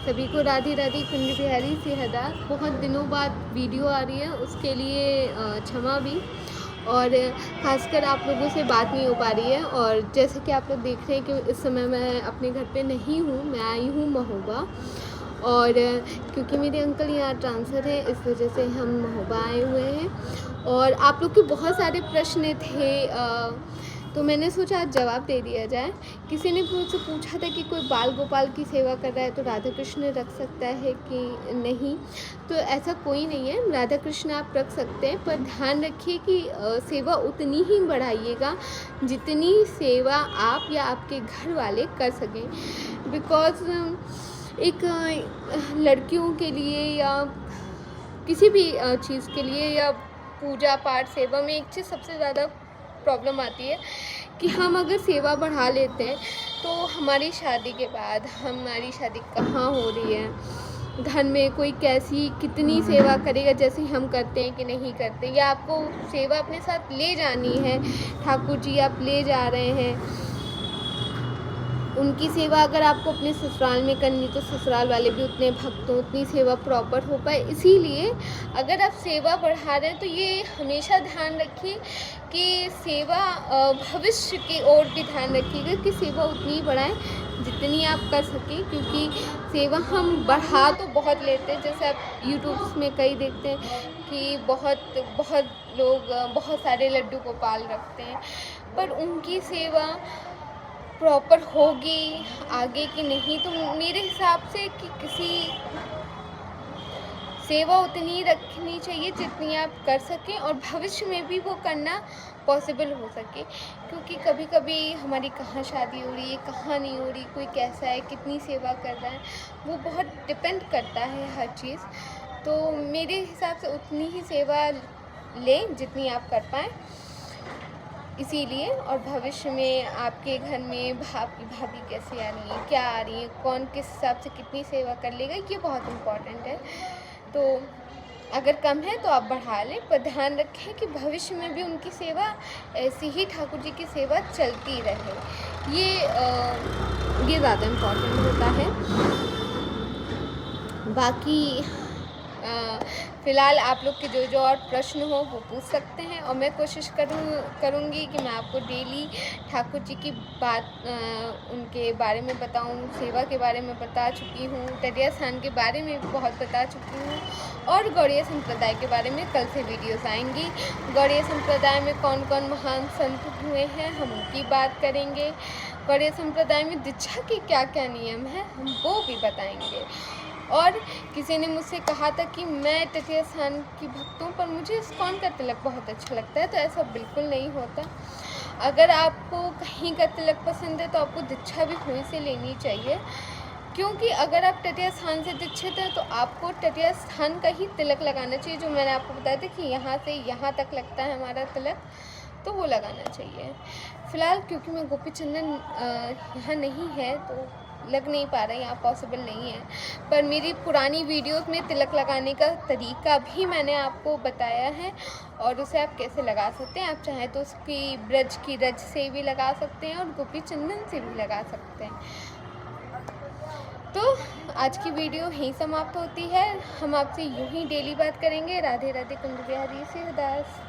सभी को राधे राधे। कुंज बिहारी से हदा। बहुत दिनों बाद वीडियो आ रही है, उसके लिए क्षमा भी, और ख़ासकर आप लोगों से बात नहीं हो पा रही है। और जैसे कि आप लोग देख रहे हैं कि इस समय मैं अपने घर पे नहीं हूँ, मैं आई हूँ महोबा। और क्योंकि मेरे अंकल यहाँ ट्रांसफ़र है, इस वजह से हम महोबा आए हुए हैं। और आप लोग के बहुत सारे प्रश्न थे, तो मैंने सोचा आज जवाब दे दिया जाए। किसी ने मुझसे पूछा था कि कोई बाल गोपाल की सेवा कर रहा है तो राधा कृष्ण रख सकता है कि नहीं। तो ऐसा कोई नहीं है, राधा कृष्ण आप रख सकते हैं, पर ध्यान रखिए कि सेवा उतनी ही बढ़ाइएगा जितनी सेवा आप या आपके घर वाले कर सकें। बिकॉज़ एक लड़कियों के लिए या किसी भी चीज़ के लिए या पूजा पाठ सेवा में एक चीज़ सबसे ज़्यादा प्रॉब्लम आती है कि हम अगर सेवा बढ़ा लेते हैं तो हमारी शादी के बाद हमारी शादी कहाँ हो रही है, घर में कोई कैसी कितनी सेवा करेगा जैसे हम करते हैं कि नहीं करते, या आपको सेवा अपने साथ ले जानी है, ठाकुर जी आप ले जा रहे हैं, उनकी सेवा अगर आपको अपने ससुराल में करनी तो ससुराल वाले भी उतने भक्त हों, उतनी सेवा प्रॉपर हो पाए। इसीलिए अगर आप सेवा बढ़ा रहे हैं तो ये हमेशा ध्यान रखिए कि सेवा भविष्य की ओर भी ध्यान रखिएगा कि सेवा उतनी बढ़ाएं जितनी आप कर सकें, क्योंकि सेवा हम बढ़ा तो बहुत लेते हैं। जैसे आप यूट्यूब में कई देखते हैं कि बहुत बहुत लोग बहुत सारे लड्डू गोपाल रखते हैं, पर उनकी सेवा प्रॉपर होगी आगे की नहीं। तो मेरे हिसाब से कि किसी सेवा उतनी रखनी चाहिए जितनी आप कर सकें और भविष्य में भी वो करना पॉसिबल हो सके, क्योंकि कभी कभी हमारी कहाँ शादी हो रही है, कहाँ नहीं हो रही, कोई कैसा है, कितनी सेवा कर रहा है, वो बहुत डिपेंड करता है हर चीज़। तो मेरे हिसाब से उतनी ही सेवा लें जितनी आप कर पाएँ। इसीलिए, और भविष्य में आपके घर में भाभी कैसे आ रही है, क्या आ रही है, कौन किस हिसाब से कितनी सेवा कर लेगा, ये बहुत इम्पॉर्टेंट है। तो अगर कम है तो आप बढ़ा लें, पर ध्यान रखें कि भविष्य में भी उनकी सेवा ऐसी ही ठाकुर जी की सेवा चलती रहे। ये ज़्यादा इम्पॉर्टेंट होता है। बाकी फ़िलहाल आप लोग के जो और प्रश्न हो वो पूछ सकते हैं, और मैं कोशिश करूँगी कि मैं आपको डेली ठाकुर जी की बात उनके बारे में बताऊँ, सेवा के बारे में बता चुकी हूँ, तटिया स्थान के बारे में भी बहुत बता चुकी हूँ, और गौड़िया संप्रदाय के बारे में कल से वीडियोस आएंगी। गौड़िया संप्रदाय में कौन कौन महान संत हुए हैं हम उनकी बात करेंगे। गौड़िया संप्रदाय में दीक्षा के क्या क्या नियम हैं हम वो भी बताएंगे। और किसी ने मुझसे कहा था कि मैं तटिया स्थान की भक्त हूँ पर मुझे इस्कॉन का तिलक बहुत अच्छा लगता है, तो ऐसा बिल्कुल नहीं होता। अगर आपको कहीं का तिलक पसंद है तो आपको दीक्षा भी वहीं से लेनी चाहिए, क्योंकि अगर आप तटिया स्थान से दीक्षित हैं तो आपको तटिया स्थान का ही तिलक लगाना चाहिए। जो मैंने आपको बताया था कि यहाँ से यहाँ तक लगता है हमारा तिलक, तो वो लगाना चाहिए। फ़िलहाल क्योंकि मैं गोपी चंदन यहाँ नहीं है तो लग नहीं पा रहा है, यहाँ पॉसिबल नहीं है, पर मेरी पुरानी वीडियोस में तिलक लगाने का तरीका भी मैंने आपको बताया है, और उसे आप कैसे लगा सकते हैं। आप चाहें तो उसकी ब्रज की रज से भी लगा सकते हैं और गोपी चंदन से भी लगा सकते हैं। तो आज की वीडियो यहीं समाप्त होती है। हम आपसे यूं ही डेली बात करेंगे। राधे राधे। कुंज बिहारी से हदास।